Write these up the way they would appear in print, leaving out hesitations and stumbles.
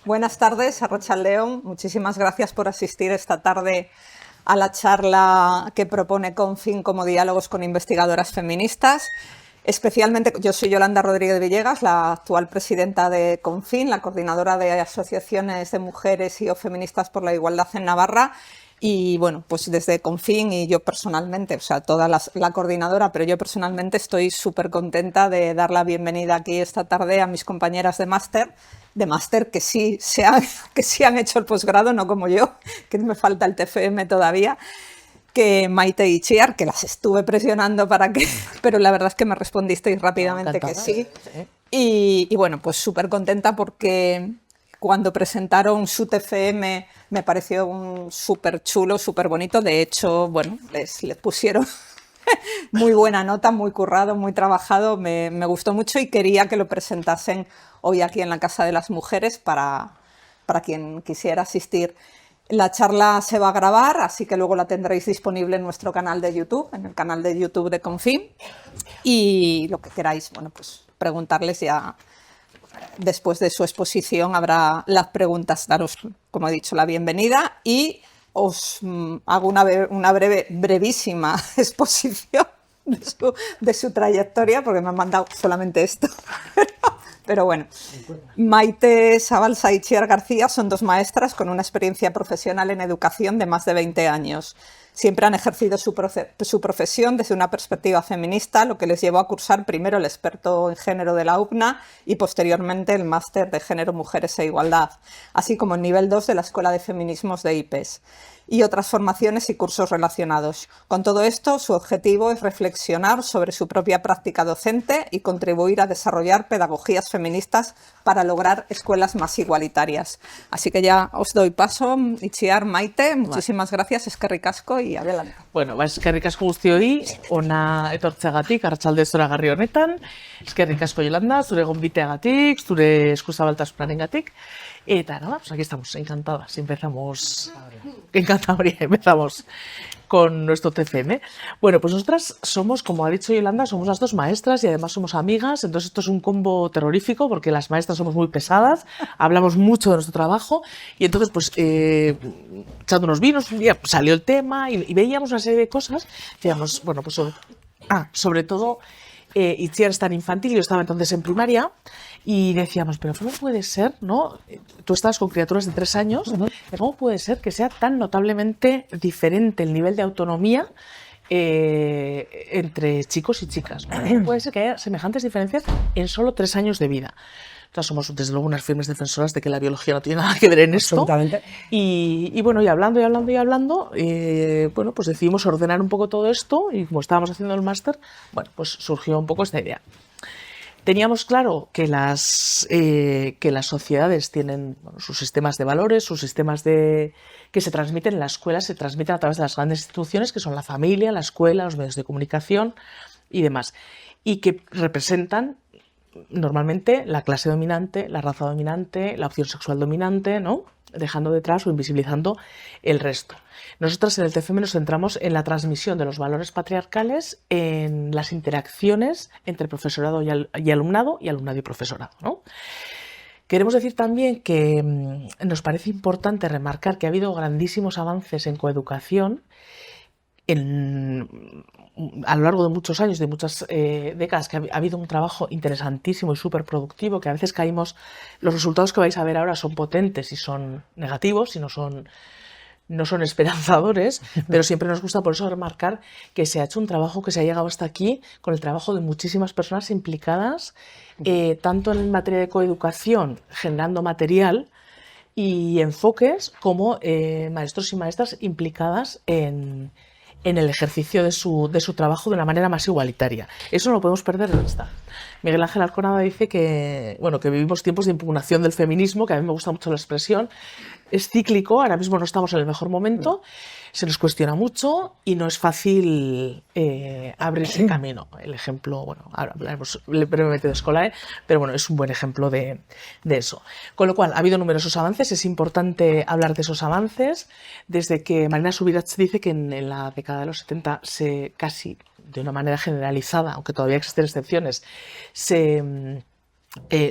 Buenas tardes, Arratsaldeon. Muchísimas gracias por asistir esta tarde a la charla que propone Confin como diálogos con investigadoras feministas. Especialmente, yo soy Yolanda Rodríguez Villegas, la actual presidenta de Confin, la coordinadora de asociaciones de mujeres y o feministas por la igualdad en Navarra. Y bueno, pues desde Confin y yo personalmente, o sea, toda la coordinadora, pero yo personalmente estoy súper contenta de dar la bienvenida aquí esta tarde a mis compañeras de máster que sí, que sí han hecho el posgrado, no como yo, que me falta el TFM todavía, que Maite y Itziar, que las estuve presionando para que, pero la verdad es que me respondisteis rápidamente que sí. Y bueno, pues súper contenta porque cuando presentaron su TFM me pareció un súper chulo, súper bonito. De hecho, bueno, les pusieron muy buena nota, muy currado, muy trabajado. Me gustó mucho y quería que lo presentasen hoy aquí en la Casa de las Mujeres para quien quisiera asistir. La charla se va a grabar, así que luego la tendréis disponible en nuestro canal de YouTube, en el canal de YouTube de Confin. Y lo que queráis, bueno, pues preguntarles ya. Después de su exposición habrá las preguntas, daros, como he dicho, la bienvenida y os hago una brevísima exposición de su trayectoria, porque me han mandado solamente esto. Pero bueno, Maite Sabalza y Itziar García son dos maestras con una experiencia profesional en educación de más de 20 años. Siempre han ejercido su profesión desde una perspectiva feminista, lo que les llevó a cursar primero el experto en género de la UPNA y posteriormente el máster de género, mujeres e igualdad, así como el nivel 2 de la Escuela de Feminismos de IPES y otras formaciones y cursos relacionados. Con todo esto, su objetivo es reflexionar sobre su propia práctica docente y contribuir a desarrollar pedagogías feministas para lograr escuelas más igualitarias. Así que ya os doy paso. Itziar, Maite, muchísimas gracias, eskerrik asko y adelante. Bueno, eskerrik asko guztioi, ona etortzeagatik, arratsalde zoragarri honetan. Eskerrik asko Yolanda, zure gonbiteagatik, zure eskuzabaltasunarengatik. Eta nada, pues aquí estamos, encantadas. Empezamos con nuestro TFM. Bueno, pues nosotras somos, como ha dicho Yolanda, somos las dos maestras y además somos amigas, entonces esto es un combo terrorífico porque las maestras somos muy pesadas, hablamos mucho de nuestro trabajo y entonces pues echando unos vinos un día pues, salió el tema y veíamos una serie de cosas, decíamos, bueno, pues sobre todo Itziar está en infantil, yo estaba entonces en primaria y decíamos, pero ¿cómo puede ser, no? Tú estabas con criaturas de 3 años, ¿cómo puede ser que sea tan notablemente diferente el nivel de autonomía entre chicos y chicas? ¿Cómo puede ser que haya semejantes diferencias en solo 3 años de vida? Entonces somos desde luego unas firmes defensoras de que la biología no tiene nada que ver en esto. Absolutamente. Y bueno, y hablando, bueno, pues decidimos ordenar un poco todo esto y como estábamos haciendo el máster, bueno, pues surgió un poco esta idea. Teníamos claro que las sociedades tienen sus sistemas de valores, sus sistemas que se transmiten en la escuela, se transmiten a través de las grandes instituciones que son la familia, la escuela, los medios de comunicación y demás, y que representan normalmente la clase dominante, la raza dominante, la opción sexual dominante, ¿no? Dejando detrás o invisibilizando el resto. Nosotras en el TFM nos centramos en la transmisión de los valores patriarcales, en las interacciones entre profesorado y alumnado y profesorado, ¿no? Queremos decir también que nos parece importante remarcar que ha habido grandísimos avances en coeducación a lo largo de muchos años, de muchas décadas, que ha habido un trabajo interesantísimo y súper productivo, que a veces caímos, los resultados que vais a ver ahora son potentes y son negativos y no son esperanzadores, pero siempre nos gusta por eso remarcar que se ha hecho un trabajo que se ha llegado hasta aquí con el trabajo de muchísimas personas implicadas, tanto en materia de coeducación, generando material y enfoques, como maestros y maestras implicadas en el ejercicio de su trabajo de una manera más igualitaria. Eso no lo podemos perder de vista. Miguel Ángel Arconada dice que vivimos tiempos de impugnación del feminismo, que a mí me gusta mucho la expresión. Es cíclico, ahora mismo no estamos en el mejor momento, se nos cuestiona mucho y no es fácil abrirse camino. El ejemplo, bueno, ahora hablaremos brevemente de Escolae, pero bueno, es un buen ejemplo de eso. Con lo cual, ha habido numerosos avances, es importante hablar de esos avances, desde que Marina Subirats dice que en la década de los 70 casi de una manera generalizada, aunque todavía existen excepciones, se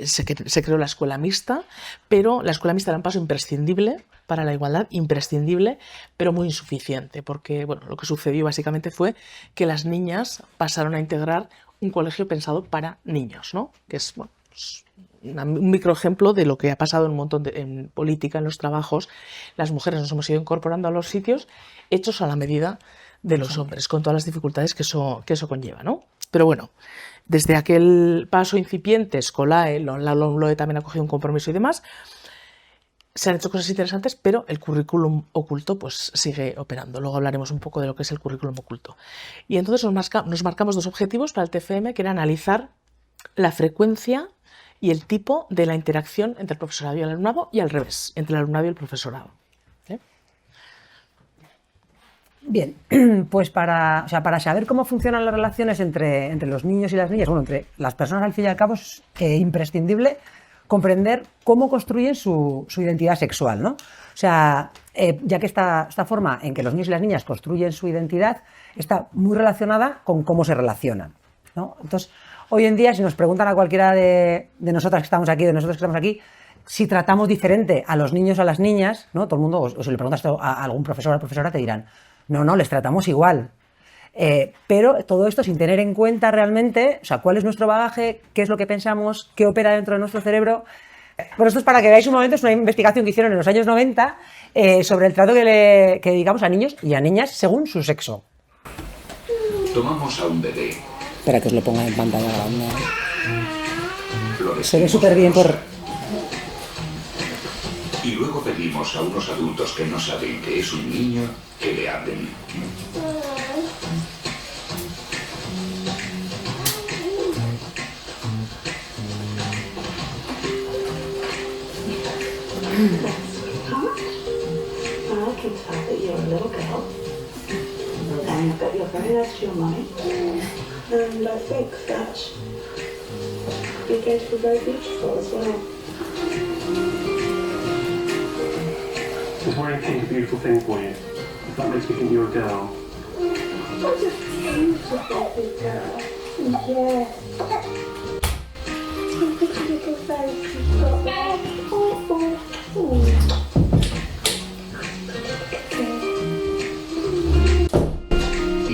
se creó la escuela mixta, pero la escuela mixta era un paso imprescindible para la igualdad, imprescindible, pero muy insuficiente, porque bueno, lo que sucedió básicamente fue que las niñas pasaron a integrar un colegio pensado para niños, ¿no? Que es, bueno, pues un microejemplo de lo que ha pasado en política, en los trabajos. Las mujeres nos hemos ido incorporando a los sitios hechos a la medida de los hombres, con todas las dificultades que eso conlleva, ¿no? Pero bueno, desde aquel paso incipiente, Scolae, la LOMLOE también ha cogido un compromiso y demás, se han hecho cosas interesantes, pero el currículum oculto pues sigue operando. Luego hablaremos un poco de lo que es el currículum oculto. Y entonces nos marcamos 2 objetivos para el TFM, que era analizar la frecuencia y el tipo de la interacción entre el profesorado y el alumnado, y al revés, entre el alumnado y el profesorado. Bien, pues para saber cómo funcionan las relaciones entre los niños y las niñas, bueno, entre las personas al fin y al cabo, es imprescindible comprender cómo construyen su identidad sexual, ¿no? O sea, ya que esta forma en que los niños y las niñas construyen su identidad está muy relacionada con cómo se relacionan, ¿no? Entonces, hoy en día, si nos preguntan a cualquiera de nosotras que estamos aquí, de nosotros que estamos aquí, si tratamos diferente a los niños o a las niñas, ¿no? Todo el mundo, o si le preguntas a algún profesor o a profesora, te dirán, no, les tratamos igual. Pero todo esto sin tener en cuenta realmente, o sea, cuál es nuestro bagaje, qué es lo que pensamos, qué opera dentro de nuestro cerebro. Por esto es para que veáis un momento, es una investigación que hicieron en los años 90 sobre el trato que dedicamos a niños y a niñas según su sexo. Tomamos a un bebé. Espera que os lo ponga en pantalla grande. Se ve súper bien por... Y luego pedimos a unos adultos que no saben que es un niño que le hablen. I can tell that you're a little girl, and that you're very nice to your mummy, and I think that you're going to be very beautiful as well. Is wearing pink a beautiful thing for you? If that makes me think you're a girl. What a beautiful big girl. Yes. Look at your little face you've got there. Oh.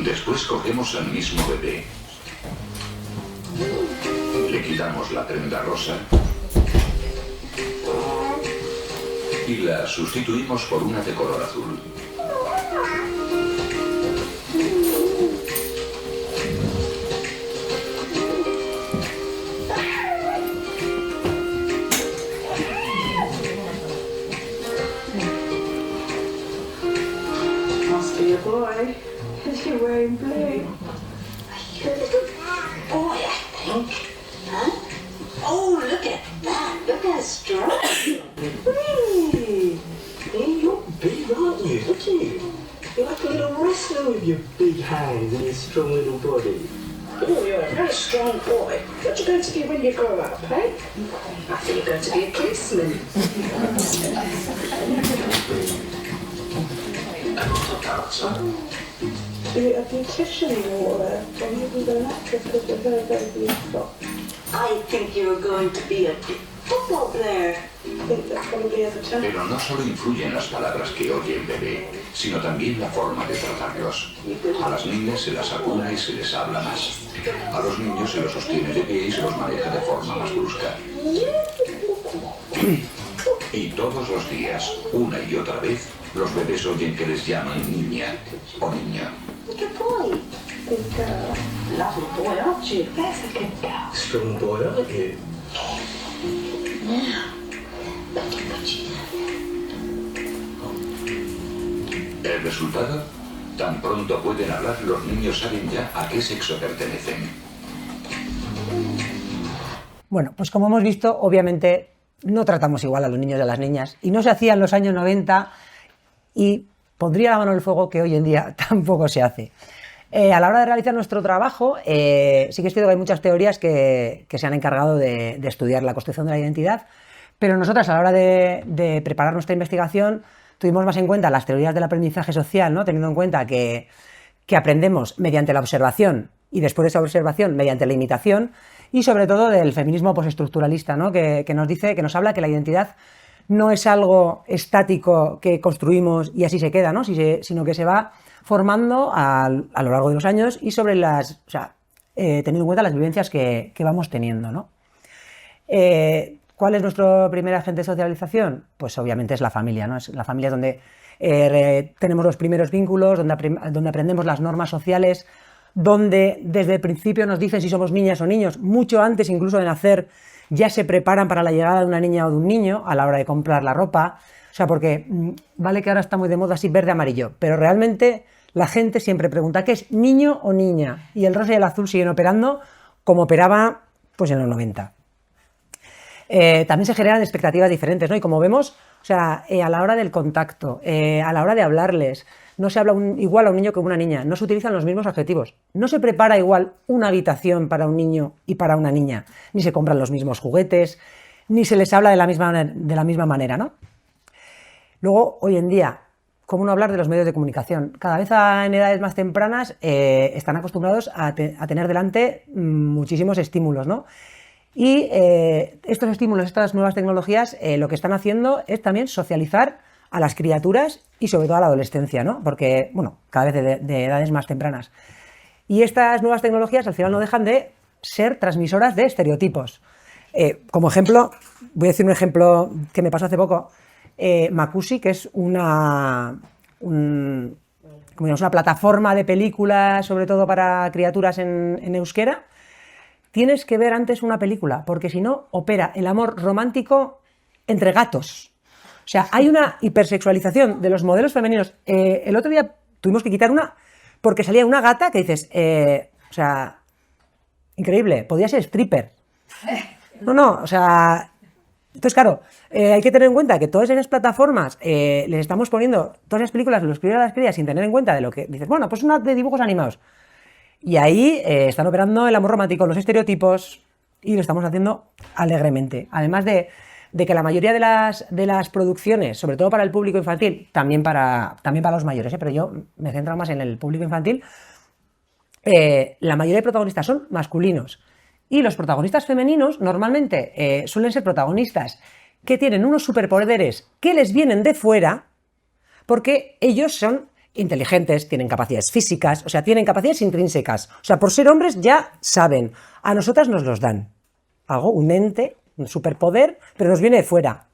Después cogemos al mismo bebé. Le quitamos la prenda rosa y la sustituimos por una de color azul. Must be a boy, because you're wearing blue. You're a little boy, I think. Huh? Oh, look at that. Look how strong. Hey, you're big, aren't you? Look at you. You're like a little wrestler with your big hands and your strong little body. Oh, you're a very strong boy. What are you going to be when you grow up, eh? I think you're going to be a policeman. You're a beautician or maybe an actress because you're very, very beautiful. I think you're going to be a football player. I think that's probably as a child. Pero no solo influyen las palabras que oye el bebé, sino también la forma de tratarlos. A las niñas se las acuna y se les habla más. A los niños se los sostiene de pie y se los maneja de forma más brusca. Y todos los días, una y otra vez, los bebés oyen que les llaman niña o niño. Good boy. Good girl. Lovely boy, aren't you? That's a good girl. Strong boy, aren't you? Now, let me put you down. El resultado, tan pronto pueden hablar, los niños saben ya a qué sexo pertenecen. Bueno, pues como hemos visto, obviamente no tratamos igual a los niños y a las niñas, y no se hacía en los años 90, y pondría la mano en el fuego que hoy en día tampoco se hace. A la hora de realizar nuestro trabajo, sí que es cierto que hay muchas teorías que se han encargado de estudiar la construcción de la identidad, pero nosotras a la hora de preparar nuestra investigación tuvimos más en cuenta las teorías del aprendizaje social, ¿no? Teniendo en cuenta que aprendemos mediante la observación y después de esa observación mediante la imitación, y sobre todo del feminismo postestructuralista, ¿no? que nos dice, que nos habla que la identidad no es algo estático que construimos y así se queda, ¿no? Sino que se va formando a lo largo de los años y sobre teniendo en cuenta las vivencias que vamos teniendo, ¿no? ¿Cuál es nuestro primer agente de socialización? Pues obviamente es la familia, ¿no? Es la familia donde tenemos los primeros vínculos, donde aprendemos las normas sociales, donde desde el principio nos dicen si somos niñas o niños, mucho antes incluso de nacer ya se preparan para la llegada de una niña o de un niño a la hora de comprar la ropa. O sea, porque vale que ahora está muy de moda así verde-amarillo, pero realmente la gente siempre pregunta ¿qué es niño o niña? Y el rosa y el azul siguen operando como operaba pues en los 90. También se generan expectativas diferentes, ¿no? Y como vemos, o sea, a la hora del contacto, a la hora de hablarles, no se habla igual a un niño que a una niña, no se utilizan los mismos adjetivos, no se prepara igual una habitación para un niño y para una niña, ni se compran los mismos juguetes, ni se les habla de la misma manera, ¿no? Luego, hoy en día, ¿cómo no hablar de los medios de comunicación? Cada vez en edades más tempranas están acostumbrados a tener delante muchísimos estímulos, ¿no? Y estos estímulos, estas nuevas tecnologías, lo que están haciendo es también socializar a las criaturas y sobre todo a la adolescencia, ¿no? Porque, bueno, cada vez de edades más tempranas. Y estas nuevas tecnologías al final no dejan de ser transmisoras de estereotipos. Como ejemplo, voy a decir un ejemplo que me pasó hace poco. Macusi, que es una plataforma de películas, sobre todo para criaturas en euskera. Tienes que ver antes una película, porque si no, opera el amor romántico entre gatos. O sea, hay una hipersexualización de los modelos femeninos. El otro día tuvimos que quitar una porque salía una gata que dices, o sea, increíble, podía ser stripper. No, o sea, entonces claro, hay que tener en cuenta que todas esas plataformas les estamos poniendo, todas esas películas los críos a las crías sin tener en cuenta de lo que dices, bueno, pues una de dibujos animados. Y ahí están operando el amor romántico, los estereotipos, y lo estamos haciendo alegremente. Además de que la mayoría de las producciones, sobre todo para el público infantil, también para los mayores, pero yo me centro más en el público infantil, la mayoría de protagonistas son masculinos. Y los protagonistas femeninos normalmente suelen ser protagonistas que tienen unos superpoderes que les vienen de fuera, porque ellos son inteligentes, tienen capacidades físicas, o sea, tienen capacidades intrínsecas. O sea, por ser hombres ya saben, a nosotras nos los dan. Un ente, un superpoder, pero nos viene de fuera.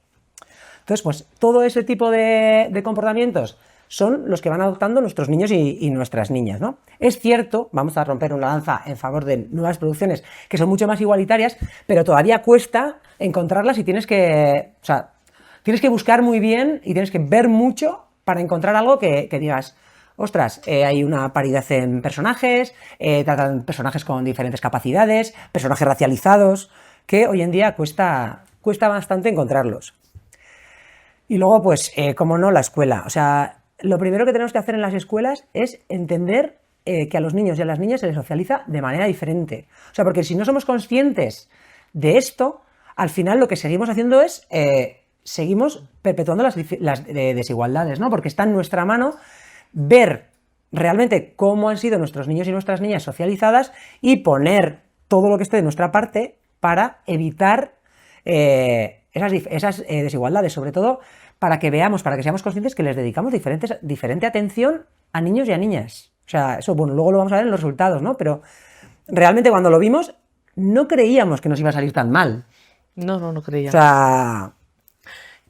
Entonces, pues todo ese tipo de comportamientos son los que van adoptando nuestros niños y nuestras niñas, ¿no? Es cierto, vamos a romper una lanza en favor de nuevas producciones que son mucho más igualitarias, pero todavía cuesta encontrarlas y tienes que buscar muy bien y tienes que ver mucho para encontrar algo que digas, ostras, hay una paridad en personajes, tratan personajes con diferentes capacidades, personajes racializados, que hoy en día cuesta bastante encontrarlos. Y luego, pues, como no, la escuela. O sea, lo primero que tenemos que hacer en las escuelas es entender que a los niños y a las niñas se les socializa de manera diferente. O sea, porque si no somos conscientes de esto, al final lo que seguimos haciendo es seguimos perpetuando las desigualdades, ¿no? Porque está en nuestra mano ver realmente cómo han sido nuestros niños y nuestras niñas socializadas y poner todo lo que esté de nuestra parte para evitar esas desigualdades, sobre todo para que seamos conscientes que les dedicamos diferente atención a niños y a niñas. O sea, eso, bueno, luego lo vamos a ver en los resultados, ¿no? Pero realmente cuando lo vimos no creíamos que nos iba a salir tan mal. No creía. O sea,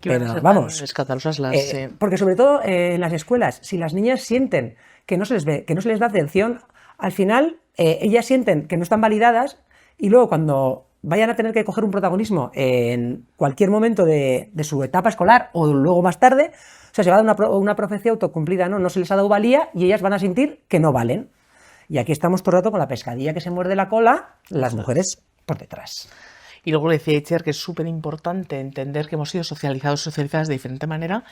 pero vamos, escandalosas porque sobre todo en las escuelas, si las niñas sienten que no se les ve, que no se les da atención, al final ellas sienten que no están validadas y luego cuando vayan a tener que coger un protagonismo en cualquier momento de su etapa escolar o luego más tarde, o sea, se va a dar una profecía autocumplida, ¿no? No se les ha dado valía y ellas van a sentir que no valen. Y aquí estamos todo el rato con la pescadilla que se muerde la cola, las mujeres por detrás. Y luego le decía Itziar que es súper importante entender que hemos sido socializadas de diferente manera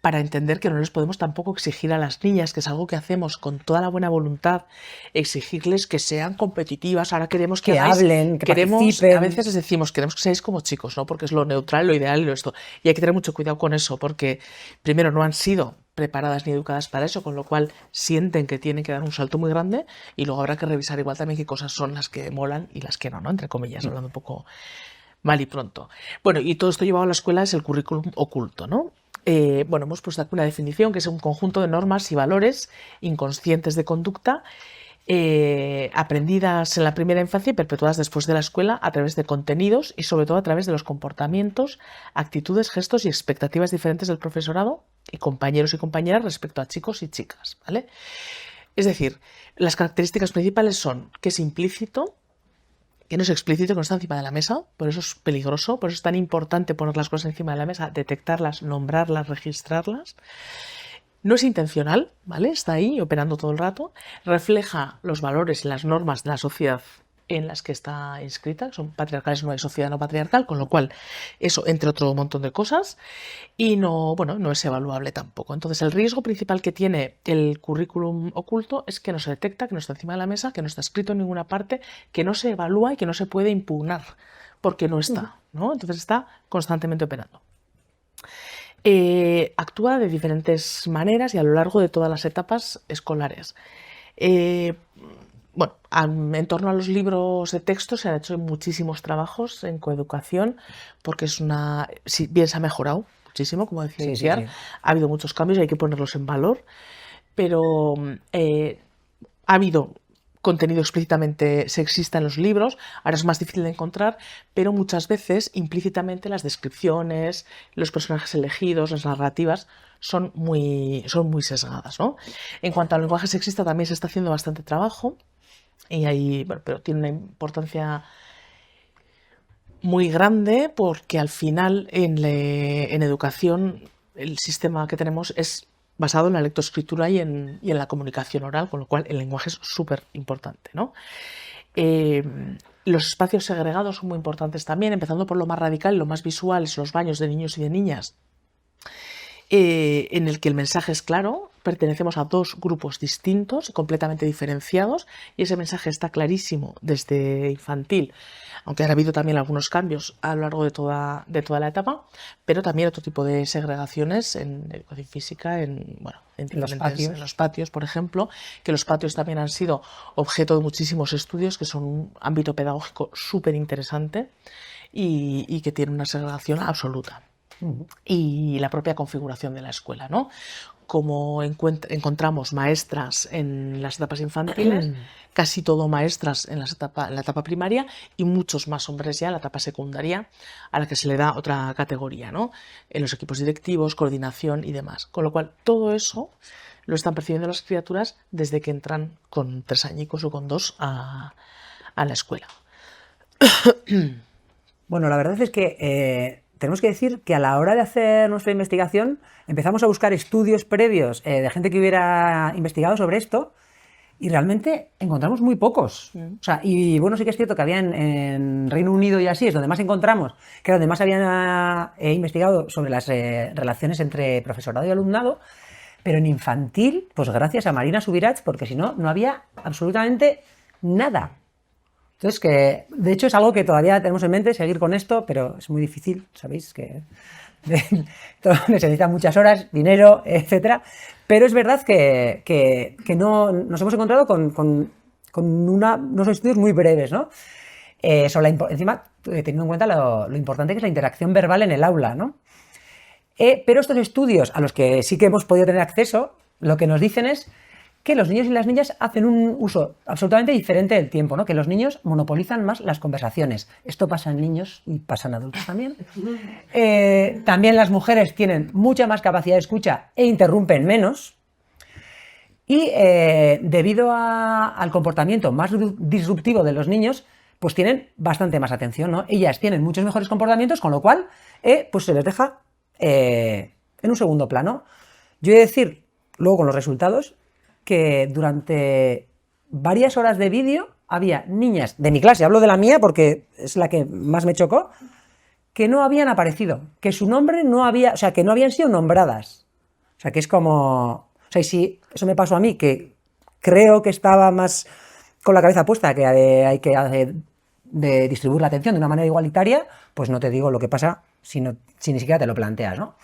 para entender que no les podemos tampoco exigir a las niñas, que es algo que hacemos con toda la buena voluntad, exigirles que sean competitivas. Ahora queremos que hablen, que participen. A veces les decimos, queremos que seáis como chicos, ¿no? Porque es lo neutral, lo ideal y lo esto. Y hay que tener mucho cuidado con eso, porque primero no han sido preparadas ni educadas para eso, con lo cual sienten que tienen que dar un salto muy grande y luego habrá que revisar igual también qué cosas son las que molan y las que no, ¿no? Entre comillas, hablando un poco mal y pronto. Bueno, y todo esto llevado a la escuela es el currículum oculto, ¿no? Bueno, hemos puesto aquí una definición que es un conjunto de normas y valores inconscientes de conducta aprendidas en la primera infancia y perpetuadas después de la escuela a través de contenidos y sobre todo a través de los comportamientos, actitudes, gestos y expectativas diferentes del profesorado y compañeros y compañeras respecto a chicos y chicas, ¿vale? Es decir, las características principales son que es implícito, que no es explícito, que no está encima de la mesa, por eso es peligroso, por eso es tan importante poner las cosas encima de la mesa, detectarlas, nombrarlas, registrarlas. No es intencional, ¿vale? Está ahí operando todo el rato, refleja los valores y las normas de la sociedad en las que está inscrita, son patriarcales, no hay sociedad no patriarcal, con lo cual eso entre otro montón de cosas y no, bueno, no es evaluable tampoco. Entonces el riesgo principal que tiene el currículum oculto es que no se detecta, que no está encima de la mesa, que no está escrito en ninguna parte, que no se evalúa y que no se puede impugnar porque no está, ¿no? Entonces está constantemente operando. Actúa de diferentes maneras y a lo largo de todas las etapas escolares. Bueno, en torno a los libros de texto se han hecho muchísimos trabajos en coeducación porque es una, si bien se ha mejorado muchísimo, como decía Itziar, ha habido muchos cambios y hay que ponerlos en valor, pero ha habido contenido explícitamente sexista en los libros, ahora es más difícil de encontrar, pero muchas veces implícitamente las descripciones, los personajes elegidos, las narrativas son muy sesgadas, ¿no? En cuanto al lenguaje sexista también se está haciendo bastante trabajo y ahí, bueno, pero tiene una importancia muy grande porque al final en educación el sistema que tenemos es basado en la lectoescritura y en la comunicación oral, con lo cual el lenguaje es súper importante, ¿no? Los espacios segregados son muy importantes también, empezando por lo más radical, lo más visual, es los baños de niños y de niñas, en el que el mensaje es claro, pertenecemos a dos grupos distintos y completamente diferenciados, y ese mensaje está clarísimo desde infantil, aunque ha habido también algunos cambios a lo largo de toda la etapa, pero también otro tipo de segregaciones en educación física, en los patios, por ejemplo, que los patios también han sido objeto de muchísimos estudios, que son un ámbito pedagógico súper interesante y que tiene una segregación absoluta. Y la propia configuración de la escuela, ¿no? Como encontramos maestras en las etapas infantiles, casi todo maestras en la etapa primaria y muchos más hombres ya en la etapa secundaria, a la que se le da otra categoría, ¿no? En los equipos directivos, coordinación y demás. Con lo cual, todo eso lo están percibiendo las criaturas desde que entran con 3 añicos o con 2 a la escuela. Bueno, la verdad es que tenemos que decir que a la hora de hacer nuestra investigación empezamos a buscar estudios previos de gente que hubiera investigado sobre esto y realmente encontramos muy pocos. O sea, y bueno, sí que es cierto que había en Reino Unido y así, es donde más encontramos, que era donde más habían investigado sobre las relaciones entre profesorado y alumnado, pero en infantil, pues gracias a Marina Subirats, porque si no, no había absolutamente nada. Entonces, que de hecho es algo que todavía tenemos en mente, seguir con esto, pero es muy difícil, sabéis que se necesitan muchas horas, dinero, etcétera. Pero es verdad que no nos hemos encontrado con unos estudios muy breves, ¿no? Encima, teniendo en cuenta lo importante que es la interacción verbal en el aula, ¿no? Pero estos estudios a los que sí que hemos podido tener acceso, lo que nos dicen es que los niños y las niñas hacen un uso absolutamente diferente del tiempo, ¿no? Que los niños monopolizan más las conversaciones. Esto pasa en niños y pasa en adultos también. También las mujeres tienen mucha más capacidad de escucha e interrumpen menos. Y debido al comportamiento más disruptivo de los niños, pues tienen bastante más atención, ¿no? Ellas tienen muchos mejores comportamientos, con lo cual pues se les deja en un segundo plano. Yo he de decir, luego con los resultados, que durante varias horas de vídeo había niñas de mi clase, hablo de la mía porque es la que más me chocó, que no habían aparecido, que su nombre no había, o sea, que no habían sido nombradas. O sea, que es como, o sea, y si eso me pasó a mí, que creo que estaba más con la cabeza puesta, que hay que de distribuir la atención de una manera igualitaria, pues no te digo lo que pasa si ni siquiera te lo planteas, ¿no?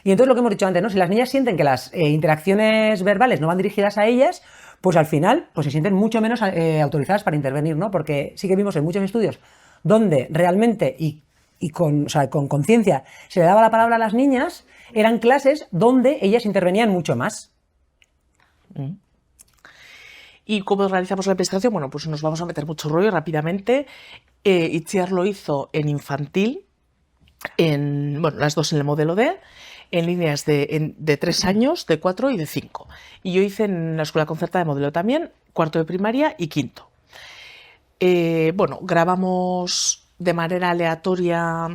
Y entonces lo que hemos dicho antes, ¿no? Si las niñas sienten que las interacciones verbales no van dirigidas a ellas, pues al final pues se sienten mucho menos autorizadas para intervenir, ¿no? Porque sí que vimos en muchos estudios donde realmente y con conciencia se le daba la palabra a las niñas, eran clases donde ellas intervenían mucho más. ¿Y cómo realizamos la investigación? Bueno, pues nos vamos a meter mucho rollo rápidamente. Itziar lo hizo en infantil, las dos en el modelo D, en líneas de 3 años, de 4 y de 5. Y yo hice en la escuela concertada de modelo también, cuarto de primaria y quinto. Grabamos de manera aleatoria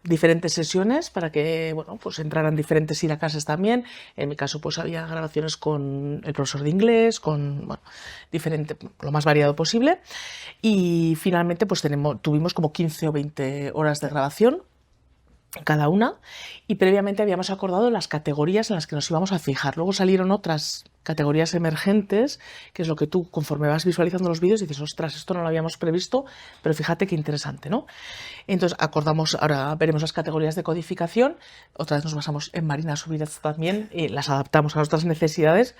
diferentes sesiones para que, pues entraran diferentes iracases también. En mi caso, pues había grabaciones con el profesor de inglés, con, diferente, lo más variado posible. Y finalmente, pues tuvimos como 15 o 20 horas de grabación cada una, y previamente habíamos acordado las categorías en las que nos íbamos a fijar. Luego salieron otras categorías emergentes, que es lo que tú, conforme vas visualizando los vídeos, dices, ostras, esto no lo habíamos previsto, pero fíjate qué interesante, ¿no? Entonces acordamos, ahora veremos las categorías de codificación, otra vez nos basamos en Marina Subirats también, y las adaptamos a nuestras necesidades.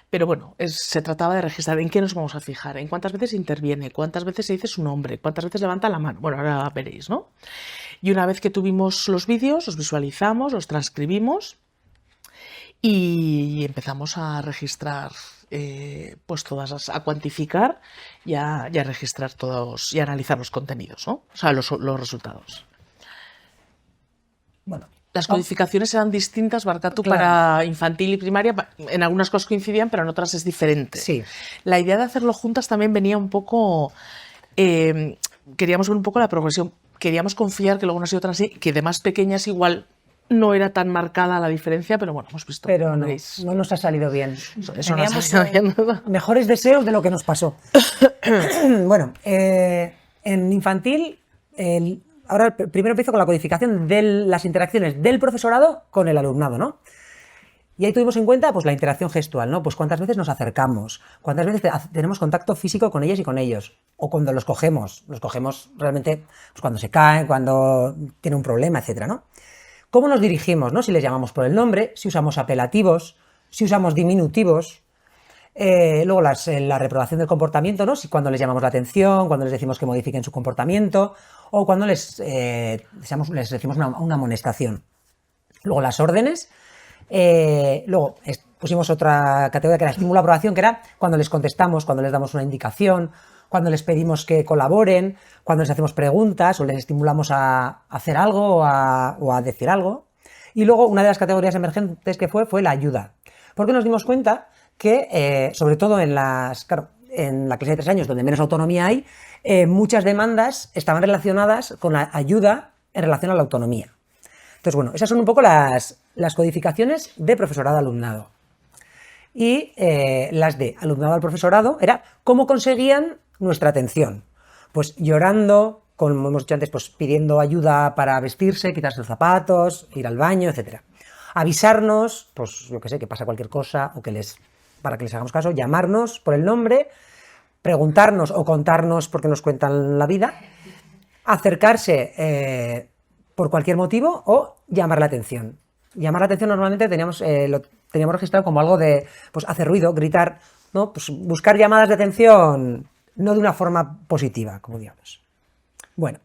Pero bueno, se trataba de registrar en qué nos vamos a fijar, en cuántas veces interviene, cuántas veces se dice su nombre, cuántas veces levanta la mano. Bueno, ahora veréis, ¿no? Y una vez que tuvimos los vídeos, los visualizamos, los transcribimos y empezamos a registrar, pues a cuantificar y a registrar todos y a analizar los contenidos, ¿no? O sea, los resultados. Bueno. Las codificaciones eran distintas, Barkatu, Claro. para infantil y primaria. En algunas cosas coincidían, pero en otras es diferente. Sí. La idea de hacerlo juntas también venía un poco... queríamos ver un poco la progresión. Queríamos confiar que luego no ha sido tan así, que de más pequeñas igual no era tan marcada la diferencia, pero bueno, hemos visto. Pero no, veréis. no nos ha salido bien. Eso no ha Teníamos, salido bien. mejores deseos de lo que nos pasó. Bueno, en infantil, ahora primero empiezo con la codificación de las interacciones del profesorado con el alumnado, ¿no? Y ahí tuvimos en cuenta pues la interacción gestual, ¿no? Pues cuántas veces nos acercamos, cuántas veces tenemos contacto físico con ellas y con ellos, o cuando los cogemos realmente pues cuando se caen, cuando tienen un problema, etcétera, ¿no? ¿Cómo nos dirigimos, ¿no? Si les llamamos por el nombre, si usamos apelativos, si usamos diminutivos. Luego la reprobación del comportamiento, ¿no? Si cuando les llamamos la atención, cuando les decimos que modifiquen su comportamiento, o cuando les decimos una amonestación. Luego las órdenes. Luego pusimos otra categoría que era estímulo-aprobación, que era cuando les contestamos, cuando les damos una indicación, cuando les pedimos que colaboren, cuando les hacemos preguntas o les estimulamos a hacer algo o a decir algo. Y luego una de las categorías emergentes que fue la ayuda. Porque nos dimos cuenta que, sobre todo en la clase de 3 años, donde menos autonomía hay, muchas demandas estaban relacionadas con la ayuda en relación a la autonomía. Entonces, bueno, esas son un poco las codificaciones de profesorado-alumnado. Y las de alumnado al profesorado era cómo conseguían nuestra atención. Pues llorando, como hemos dicho antes, pues pidiendo ayuda para vestirse, quitarse los zapatos, ir al baño, etc. Avisarnos, pues yo que sé, que pasa cualquier cosa o para que les hagamos caso, llamarnos por el nombre, preguntarnos o contarnos porque nos cuentan la vida, acercarse por cualquier motivo o llamar la atención. Llamar la atención normalmente lo teníamos registrado como algo de pues, hacer ruido, gritar, ¿no? Pues buscar llamadas de atención no de una forma positiva, como digamos. Bueno,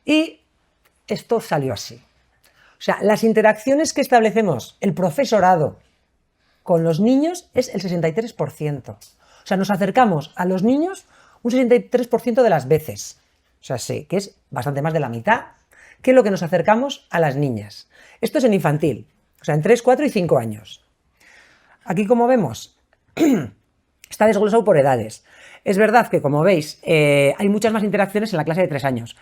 y esto salió así. O sea, las interacciones que establecemos el profesorado con los niños es el 63%. O sea, nos acercamos a los niños un 63% de las veces. O sea, sí, que es bastante más de la mitad que lo que nos acercamos a las niñas. Esto es en infantil, o sea, en 3, 4 y 5 años. Aquí, como vemos, está desglosado por edades. Es verdad que, como veis, hay muchas más interacciones en la clase de 3 años.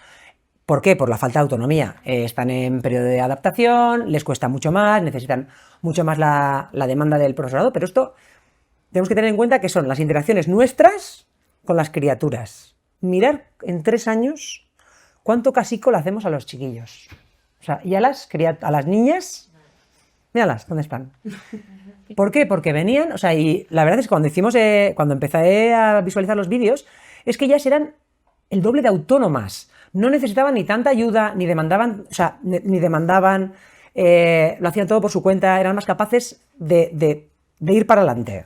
¿Por qué? Por la falta de autonomía. Están en periodo de adaptación, les cuesta mucho más, necesitan mucho más la demanda del profesorado, pero esto tenemos que tener en cuenta que son las interacciones nuestras con las criaturas. Mirar en 3 años cuánto casico le hacemos a los chiquillos. O sea, y a las niñas, míralas, ¿dónde están? ¿Por qué? Porque venían, o sea, y la verdad es que cuando empecé a visualizar los vídeos, es que ellas eran el doble de autónomas. No necesitaban ni tanta ayuda, ni demandaban, lo hacían todo por su cuenta, eran más capaces de ir para adelante.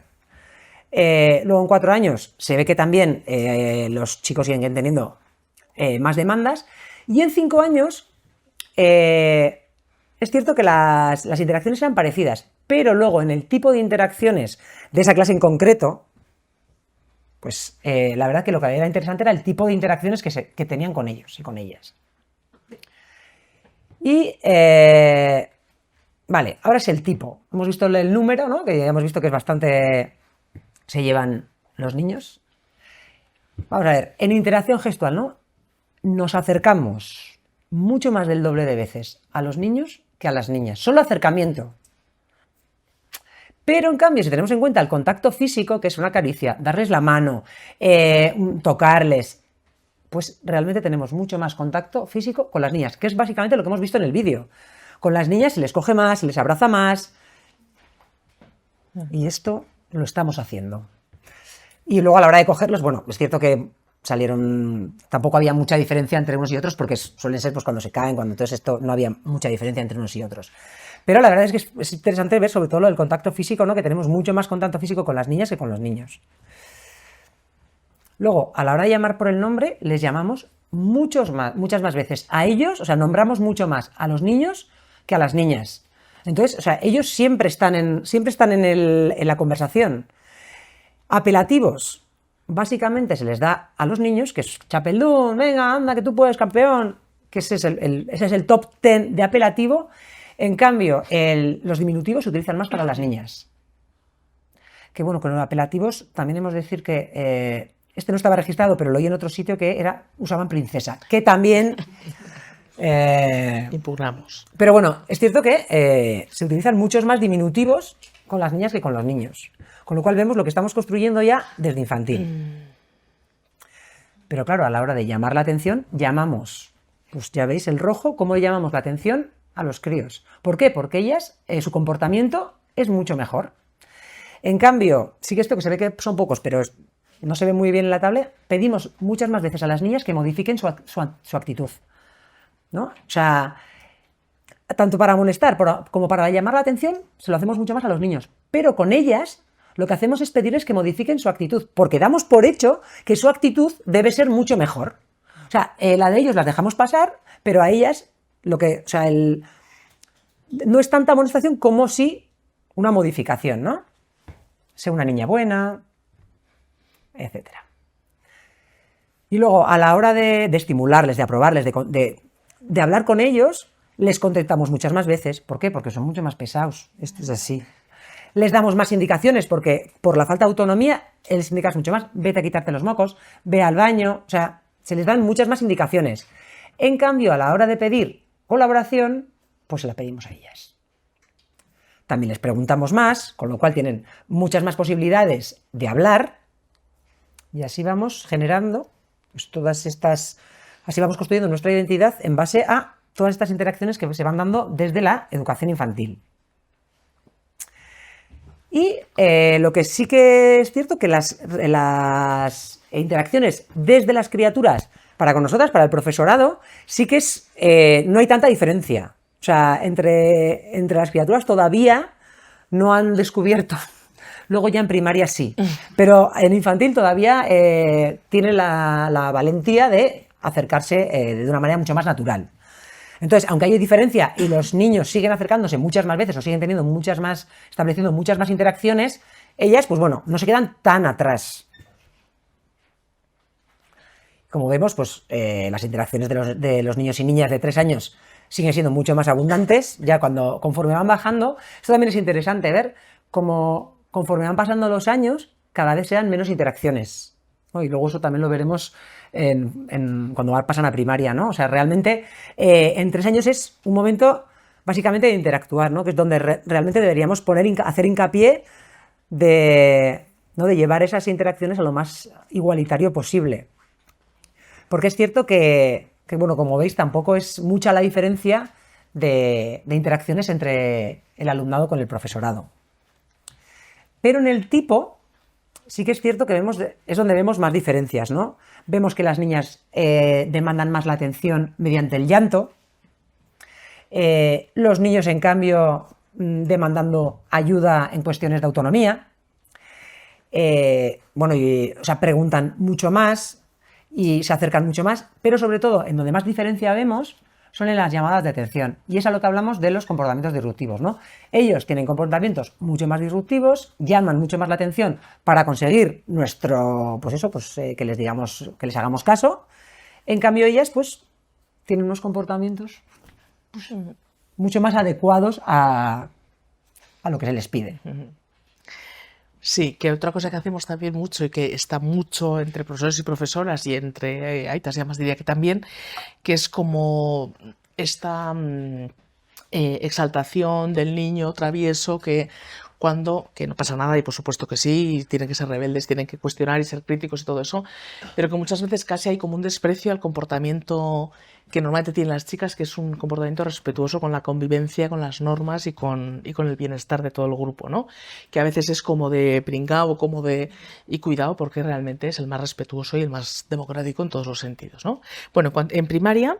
Luego en 4 años se ve que también los chicos siguen teniendo más demandas, y en 5 años es cierto que las interacciones eran parecidas, pero luego en el tipo de interacciones de esa clase en concreto, pues la verdad que lo que era interesante era el tipo de interacciones que tenían con ellos y con ellas. Y vale, ahora es el tipo. Hemos visto el número, ¿no? Que ya hemos visto que es bastante... se llevan los niños. Vamos a ver, en interacción gestual, ¿no? Nos acercamos mucho más del doble de veces a los niños que a las niñas. Solo acercamiento. Pero en cambio, si tenemos en cuenta el contacto físico, que es una caricia, darles la mano, tocarles, pues realmente tenemos mucho más contacto físico con las niñas, que es básicamente lo que hemos visto en el vídeo. Con las niñas se les coge más, se les abraza más. Y esto lo estamos haciendo. Y luego a la hora de cogerlos, bueno, es cierto que salieron, tampoco había mucha diferencia entre unos y otros, porque suelen ser pues cuando se caen, cuando entonces esto no había mucha diferencia entre unos y otros. Pero la verdad es que es interesante ver sobre todo lo del contacto físico, ¿no? Que tenemos mucho más contacto físico con las niñas que con los niños. Luego, a la hora de llamar por el nombre, les llamamos muchas más veces a ellos, o sea, nombramos mucho más a los niños que a las niñas. Entonces, o sea, ellos siempre están en la conversación. Apelativos, básicamente se les da a los niños, que es chapeldún, venga, anda, que tú puedes, campeón, que ese es el top 10 de apelativo. En cambio, los diminutivos se utilizan más para las niñas. Que bueno, con los apelativos también hemos de decir que este no estaba registrado, pero lo oí en otro sitio que usaban princesa, que también... Impugnamos. Pero bueno, es cierto que se utilizan muchos más diminutivos con las niñas que con los niños. Con lo cual vemos lo que estamos construyendo ya desde infantil. Pero claro, a la hora de llamar la atención, llamamos, pues ya veis el rojo, cómo le llamamos la atención a los críos. ¿Por qué? Porque ellas, su comportamiento es mucho mejor. En cambio, sí que esto que se ve que son pocos, pero no se ve muy bien en la tabla, pedimos muchas más veces a las niñas que modifiquen su actitud, ¿no? O sea, tanto para amonestar como para llamar la atención, se lo hacemos mucho más a los niños. Pero con ellas, lo que hacemos es pedirles que modifiquen su actitud, porque damos por hecho que su actitud debe ser mucho mejor. O sea, la de ellos las dejamos pasar, pero a ellas, no es tanta amonestación como si una modificación, ¿no? Sea una niña buena, etc. Y luego, a la hora de estimularles, de aprobarles, de hablar con ellos, les contentamos muchas más veces. ¿Por qué? Porque son mucho más pesados. Esto es así. Les damos más indicaciones porque por la falta de autonomía les indicas mucho más. Vete a quitarte los mocos, ve al baño. O sea, se les dan muchas más indicaciones. En cambio, a la hora de pedir colaboración, pues se la pedimos a ellas. También les preguntamos más, con lo cual tienen muchas más posibilidades de hablar. Y así vamos generando pues, así vamos construyendo nuestra identidad en base a todas estas interacciones que se van dando desde la educación infantil. Y lo que sí que es cierto que las interacciones desde las criaturas para con nosotras, para el profesorado, sí que no hay tanta diferencia. O sea, entre las criaturas todavía no han descubierto. Luego ya en primaria sí. Pero en infantil todavía tiene la valentía de acercarse de una manera mucho más natural. Entonces, aunque haya diferencia y los niños siguen acercándose muchas más veces o siguen teniendo estableciendo muchas más interacciones, ellas, pues bueno, no se quedan tan atrás. Como vemos, pues las interacciones de los niños y niñas de 3 años siguen siendo mucho más abundantes, ya conforme van bajando. Esto también es interesante ver cómo conforme van pasando los años, cada vez se dan menos interacciones, ¿no? Y luego eso también lo veremos cuando pasan a primaria, ¿no? O sea, realmente en 3 años es un momento básicamente de interactuar, ¿no? Que es donde realmente deberíamos hacer hincapié de llevar esas interacciones a lo más igualitario posible. Porque es cierto que bueno, como veis, tampoco es mucha la diferencia de interacciones entre el alumnado con el profesorado. Pero en el tipo sí que es cierto que es donde vemos más diferencias, ¿no? Vemos que las niñas demandan más la atención mediante el llanto, Los niños, en cambio, demandando ayuda en cuestiones de autonomía. O sea, preguntan mucho más y se acercan mucho más, pero sobre todo, en donde más diferencia vemos son en las llamadas de atención. Y es a lo que hablamos de los comportamientos disruptivos, ¿no? Ellos tienen comportamientos mucho más disruptivos, llaman mucho más la atención para conseguir nuestro, que les digamos, que les hagamos caso. En cambio, ellas, pues, tienen unos comportamientos mucho más adecuados a lo que se les pide. Sí, que otra cosa que hacemos también mucho y que está mucho entre profesores y profesoras y entre aitas y amas, diría que también, que es como esta exaltación del niño travieso que no pasa nada, y por supuesto que sí, y tienen que ser rebeldes, tienen que cuestionar y ser críticos y todo eso, pero que muchas veces casi hay como un desprecio al comportamiento que normalmente tienen las chicas, que es un comportamiento respetuoso con la convivencia, con las normas y con el bienestar de todo el grupo, ¿no? Que a veces es como de pringao o como de... y cuidado, porque realmente es el más respetuoso y el más democrático en todos los sentidos, ¿no? Bueno, en primaria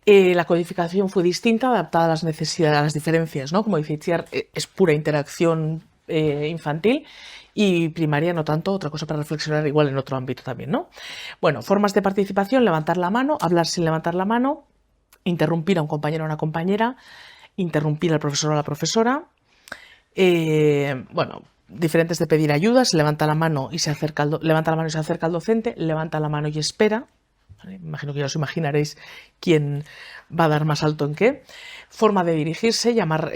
la codificación fue distinta, adaptada a las necesidades, a las diferencias, ¿no? Como dice Itziar, es pura interacción infantil, y primaria no tanto, otra cosa para reflexionar igual en otro ámbito también, ¿no? Bueno, formas de participación: levantar la mano, hablar sin levantar la mano, interrumpir a un compañero o una compañera, interrumpir al profesor o a la profesora, diferentes de pedir ayuda: se levanta la mano y se acerca levanta la mano y se acerca al docente, levanta la mano y espera. ¿Vale? Imagino que ya os imaginaréis quién va a dar más alto en qué. Forma de dirigirse: llamar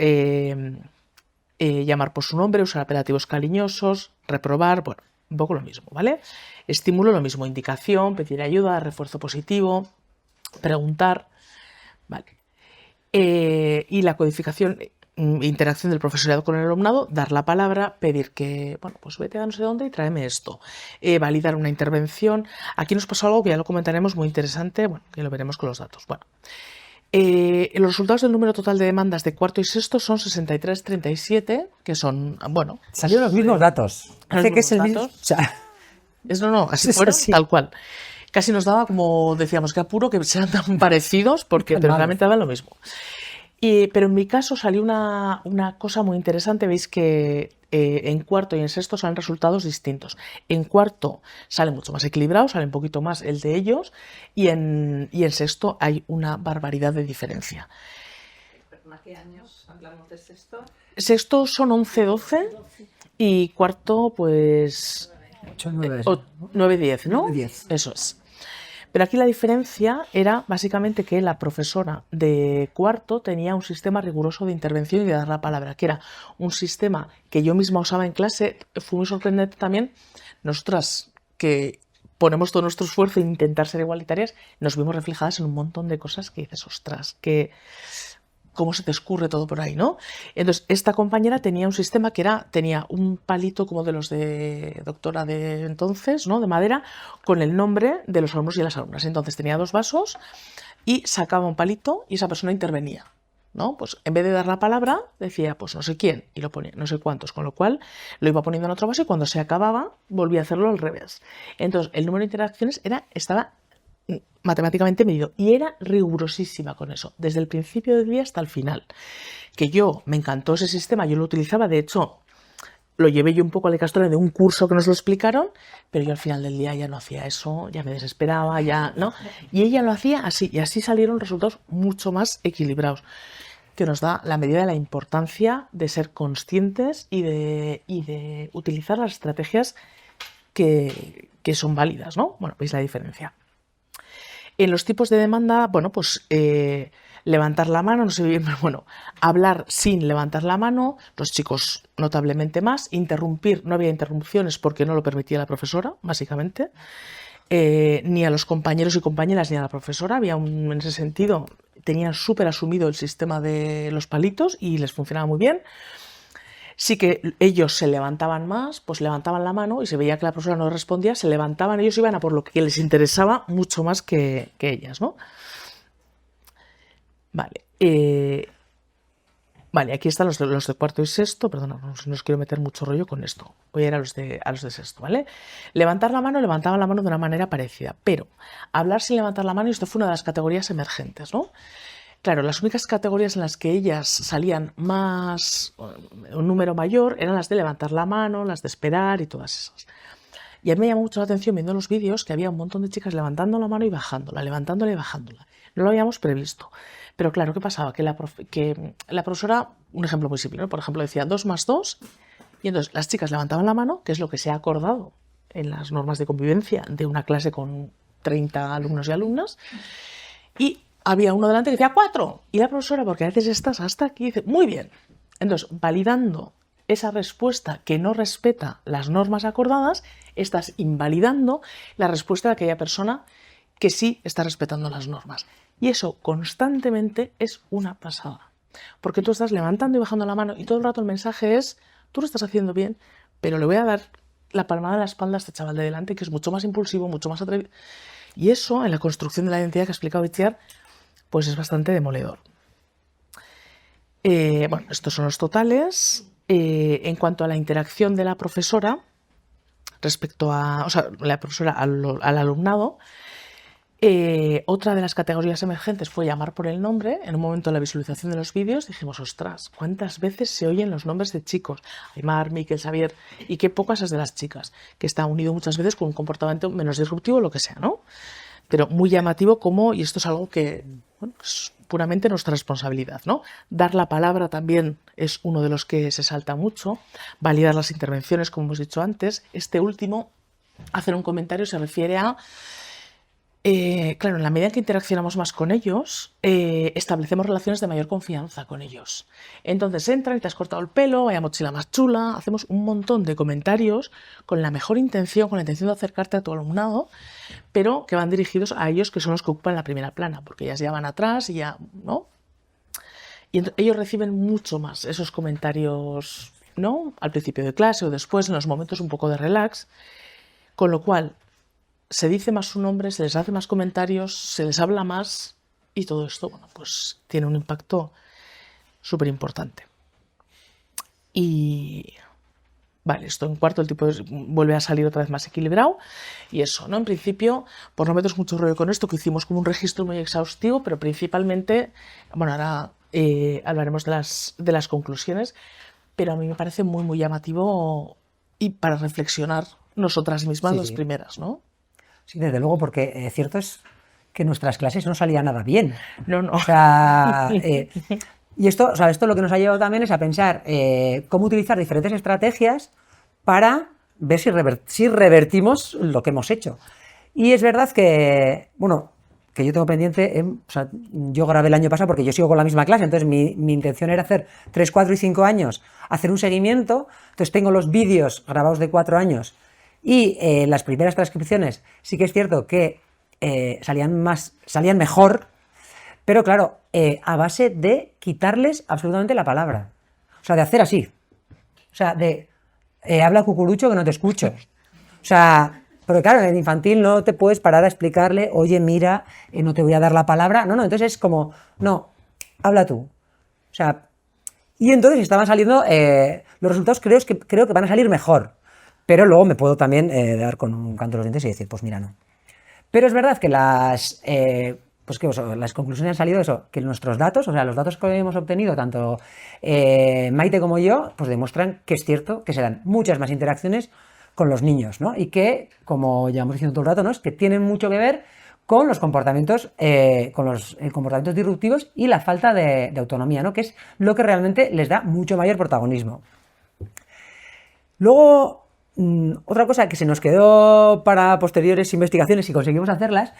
por su nombre, usar apelativos cariñosos, reprobar, bueno, un poco lo mismo, ¿vale? Estímulo, lo mismo: indicación, pedir ayuda, refuerzo positivo, preguntar, ¿vale? Y la codificación, interacción del profesorado con el alumnado: dar la palabra, pedir que, bueno, pues vete a no sé dónde y tráeme esto, validar una intervención. Aquí nos pasó algo que ya lo comentaremos, muy interesante, bueno, que lo veremos con los datos. Bueno, los resultados del número total de demandas de cuarto y sexto son 63-37, que son, bueno... Salieron los mismos datos. Hace que es el mismo... así fueron, así. tal cual. Casi nos daba, como decíamos, que apuro que sean tan parecidos, porque pero realmente daban lo mismo. Pero en mi caso salió una cosa muy interesante. Veis que en cuarto y en sexto salen resultados distintos. En cuarto sale mucho más equilibrado, sale un poquito más el de ellos, y en sexto hay una barbaridad de diferencia. ¿A qué años hablamos de sexto? Sexto son 11-12 y cuarto pues 9-10, ¿no? 9-10. Eso es. Pero aquí la diferencia era básicamente que la profesora de cuarto tenía un sistema riguroso de intervención y de dar la palabra, que era un sistema que yo misma usaba en clase. Fue muy sorprendente también. Nosotras, que ponemos todo nuestro esfuerzo en intentar ser igualitarias, nos vimos reflejadas en un montón de cosas que dices, ostras, que... cómo se te escurre todo por ahí, ¿no? Entonces, esta compañera tenía un sistema que tenía un palito como de los de doctora de entonces, ¿no? De madera, con el nombre de los alumnos y las alumnas. Entonces tenía 2 vasos y sacaba un palito y esa persona intervenía, ¿no? Pues en vez de dar la palabra, decía, pues no sé quién, y lo ponía, no sé cuántos, con lo cual lo iba poniendo en otro vaso y cuando se acababa, volvía a hacerlo al revés. Entonces, el número de interacciones estaba matemáticamente medido y era rigurosísima con eso, desde el principio del día hasta el final. Que yo, me encantó ese sistema, yo lo utilizaba, de hecho, lo llevé yo un poco a la castora de un curso que nos lo explicaron, pero yo al final del día ya no hacía eso, ya me desesperaba, ya, ¿no? Y ella lo hacía así, y así salieron resultados mucho más equilibrados, que nos da la medida de la importancia de ser conscientes y de utilizar las estrategias que son válidas, ¿no? Bueno, veis la diferencia. En los tipos de demanda, bueno, pues levantar la mano, no sé bien, pero bueno, hablar sin levantar la mano, los chicos notablemente más. Interrumpir, no había interrupciones porque no lo permitía la profesora, básicamente, ni a los compañeros y compañeras ni a la profesora. En ese sentido, tenían súper asumido el sistema de los palitos y les funcionaba muy bien. Sí que ellos se levantaban más, pues levantaban la mano y se veía que la profesora no respondía, se levantaban, ellos iban a por lo que les interesaba mucho más que ellas, ¿no? Vale. Vale, aquí están los de cuarto y sexto. Perdona, no os quiero meter mucho rollo con esto. Voy a ir a los de sexto, ¿vale? Levantar la mano, levantaban la mano de una manera parecida, pero hablar sin levantar la mano, y esto fue una de las categorías emergentes, ¿no? Claro, las únicas categorías en las que ellas salían más, un número mayor, eran las de levantar la mano, las de esperar y todas esas. Y a mí me llamó mucho la atención viendo los vídeos que había un montón de chicas levantando la mano y bajándola, levantándola y bajándola. No lo habíamos previsto. Pero claro, ¿qué pasaba? Que la profesora, un ejemplo muy simple, ¿no? Por ejemplo, decía 2 más 2, y entonces las chicas levantaban la mano, que es lo que se ha acordado en las normas de convivencia de una clase con 30 alumnos y alumnas, y había uno delante que decía 4, y la profesora, porque a veces estás hasta aquí, dice, muy bien. Entonces, validando esa respuesta que no respeta las normas acordadas, estás invalidando la respuesta de aquella persona que sí está respetando las normas. Y eso constantemente es una pasada. Porque tú estás levantando y bajando la mano y todo el rato el mensaje es, tú lo estás haciendo bien, pero le voy a dar la palmada en la espalda a este chaval de delante que es mucho más impulsivo, mucho más atrevido. Y eso, en la construcción de la identidad que ha explicado Itziar, pues es bastante demoledor. Bueno, estos son los totales. En cuanto a la interacción de la profesora respecto a, o sea, la profesora al alumnado, otra de las categorías emergentes fue llamar por el nombre. En un momento de la visualización de los vídeos dijimos, ostras, ¿cuántas veces se oyen los nombres de chicos? Aymar, Miquel, Xavier, y qué pocas es de las chicas, que está unido muchas veces con un comportamiento menos disruptivo, lo que sea, ¿no? Pero muy llamativo como, y esto es algo que, bueno, es puramente nuestra responsabilidad, ¿no? Dar la palabra también es uno de los que se salta mucho, validar las intervenciones, como hemos dicho antes. Este último, hacer un comentario, se refiere a, claro, en la medida en que interaccionamos más con ellos, establecemos relaciones de mayor confianza con ellos. Entonces entran y te has cortado el pelo, vaya mochila más chula, hacemos un montón de comentarios con la mejor intención, con la intención de acercarte a tu alumnado, pero que van dirigidos a ellos, que son los que ocupan la primera plana, porque ellas ya van atrás y ya, ¿no? Y ellos reciben mucho más esos comentarios, ¿no? Al principio de clase o después, en los momentos un poco de relax, con lo cual se dice más su nombre, se les hace más comentarios, se les habla más y todo esto, bueno, pues tiene un impacto súper importante. Y vale, esto en cuarto el tipo vuelve a salir otra vez más equilibrado y eso, ¿no? En principio, por no meteros mucho rollo con esto, que hicimos como un registro muy exhaustivo, pero principalmente, bueno, ahora hablaremos de las conclusiones, pero a mí me parece muy, muy llamativo y para reflexionar nosotras mismas Sí, las sí. primeras, ¿no? Sí, desde luego, porque cierto es que nuestras clases no salían nada bien. No, no. O sea, y esto, o sea, esto lo que nos ha llevado también es a pensar cómo utilizar diferentes estrategias para ver si revertimos lo que hemos hecho. Y es verdad que, bueno, que yo tengo pendiente, o sea, yo grabé el año pasado porque yo sigo con la misma clase, entonces mi intención era hacer 3, 4 y 5 años, hacer un seguimiento, entonces tengo los vídeos grabados de 4 años y las primeras transcripciones sí que es cierto que salían mejor, pero claro, a base de quitarles absolutamente la palabra. O sea, de hacer así. O sea, de habla cucurucho que no te escucho. O sea, pero claro, en el infantil no te puedes parar a explicarle, oye, mira, no te voy a dar la palabra. No, entonces es como, no, habla tú. O sea, y entonces estaban saliendo, los resultados creo que van a salir mejor. Pero luego me puedo también dar con un canto de los dientes y decir, pues mira, no. Pero es verdad que las conclusiones han salido eso, que nuestros datos, o sea, los datos que hemos obtenido, tanto Maite como yo, pues demuestran que es cierto que se dan muchas más interacciones con los niños, ¿no? Y que, como ya hemos diciendo todo el rato, ¿no? Es que tienen mucho que ver con los comportamientos, comportamientos disruptivos y la falta de autonomía, ¿no? Que es lo que realmente les da mucho mayor protagonismo. Luego, otra cosa que se nos quedó para posteriores investigaciones, si conseguimos hacerlas,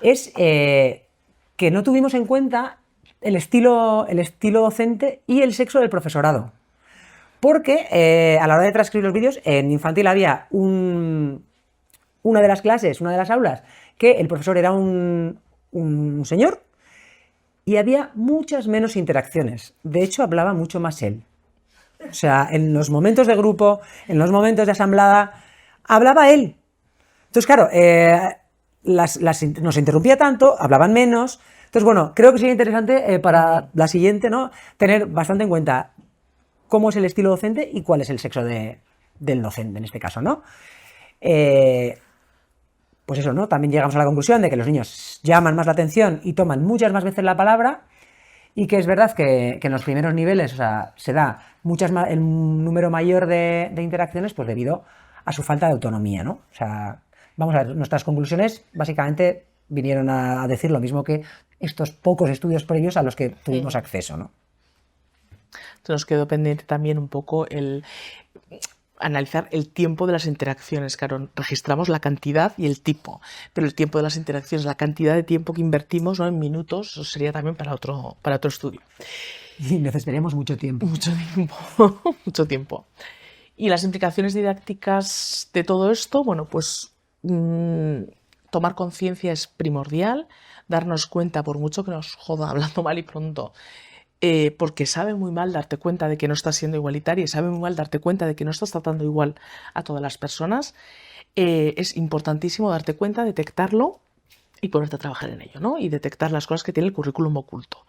es que no tuvimos en cuenta el estilo docente y el sexo del profesorado. Porque a la hora de transcribir los vídeos, en infantil había una de las clases, una de las aulas, que el profesor era un señor y había muchas menos interacciones. De hecho, hablaba mucho más él. O sea, en los momentos de grupo, en los momentos de asamblea, hablaba él. Entonces, claro, nos interrumpía tanto, hablaban menos. Entonces, bueno, creo que sería interesante para la siguiente, ¿no? Tener bastante en cuenta cómo es el estilo docente y cuál es el sexo del docente en este caso, ¿no? Pues eso, ¿no? También llegamos a la conclusión de que los niños llaman más la atención y toman muchas más veces la palabra Y que es verdad que en los primeros niveles, o sea, se da el número mayor de interacciones pues debido a su falta de autonomía, ¿no? O sea, vamos a ver, nuestras conclusiones básicamente vinieron a decir lo mismo que estos pocos estudios previos a los que tuvimos acceso, ¿no? Nos quedó pendiente también un poco el analizar el tiempo de las interacciones. Claro, registramos la cantidad y el tipo, pero el tiempo de las interacciones, la cantidad de tiempo que invertimos, ¿no?, en minutos, eso sería también para otro estudio. Y necesitaríamos mucho tiempo. Mucho tiempo, mucho tiempo. Y las implicaciones didácticas de todo esto, bueno, pues tomar conciencia es primordial, darnos cuenta, por mucho que nos joda hablando mal y pronto, porque sabe muy mal darte cuenta de que no estás siendo igualitaria y sabe muy mal darte cuenta de que no estás tratando igual a todas las personas. Es importantísimo darte cuenta, detectarlo y ponerte a trabajar en ello, ¿no? Y detectar las cosas que tiene el currículum oculto.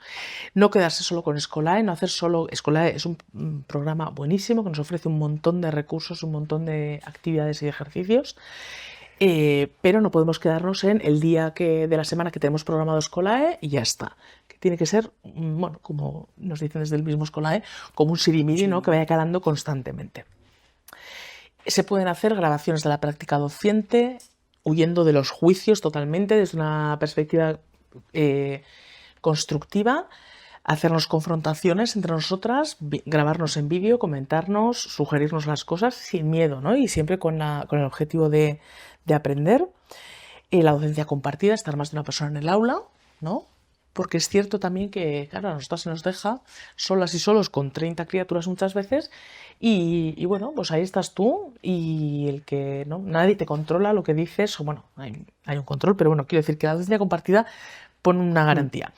No quedarse solo con Scolae, no hacer solo... Scolae es un programa buenísimo que nos ofrece un montón de recursos, un montón de actividades y ejercicios, pero no podemos quedarnos en el día de la semana que tenemos programado Scolae y ya está. Que tiene que ser, bueno, como nos dicen desde el mismo Scolae, como un sirimiri, ¿no?, que vaya calando constantemente. Se pueden hacer grabaciones de la práctica docente, huyendo de los juicios totalmente, desde una perspectiva constructiva, hacernos confrontaciones entre nosotras, grabarnos en vídeo, comentarnos, sugerirnos las cosas sin miedo, ¿no? Y siempre con el objetivo de aprender. La docencia compartida, estar más de una persona en el aula, ¿no? Porque es cierto también que, claro, a nosotras se nos deja solas y solos con 30 criaturas muchas veces y bueno, pues ahí estás tú y el que, ¿no?, nadie te controla lo que dices, o bueno, hay un control, pero bueno, quiero decir que la docencia compartida pone una garantía.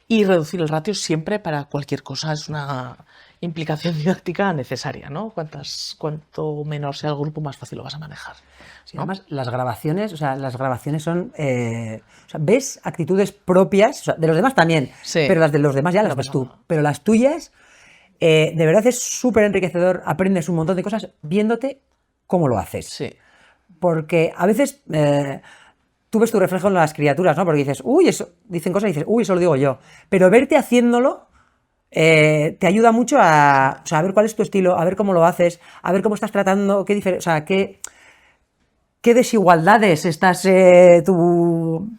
Y reducir el ratio siempre para cualquier cosa es una implicación didáctica necesaria, ¿no? Cuanto menor sea el grupo, más fácil lo vas a manejar, Sí, ¿no? además, las grabaciones son... o sea, ves actitudes propias, o sea, de los demás también, Sí. pero las de los demás ya las ves tú. Pero las tuyas, de verdad es súper enriquecedor, aprendes un montón de cosas viéndote cómo lo haces. Sí. Porque a veces tú ves tu reflejo en las criaturas, ¿no? Porque dices, uy, eso, dicen cosas y dices, uy, eso lo digo yo. Pero verte haciéndolo te ayuda mucho a ver cuál es tu estilo, a ver cómo lo haces, a ver cómo estás tratando, qué desigualdades estás tú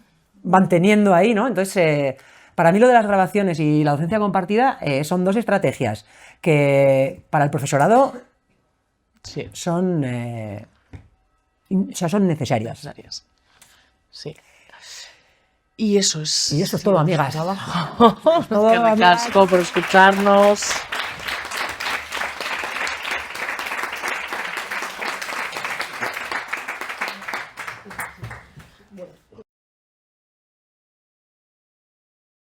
manteniendo ahí, ¿no? Entonces, para mí lo de las grabaciones y la docencia compartida son dos estrategias que para el profesorado Sí. son necesarias. Necesarias. Sí. Y eso es... Y eso es todo, amigas. Qué ricasco por escucharnos.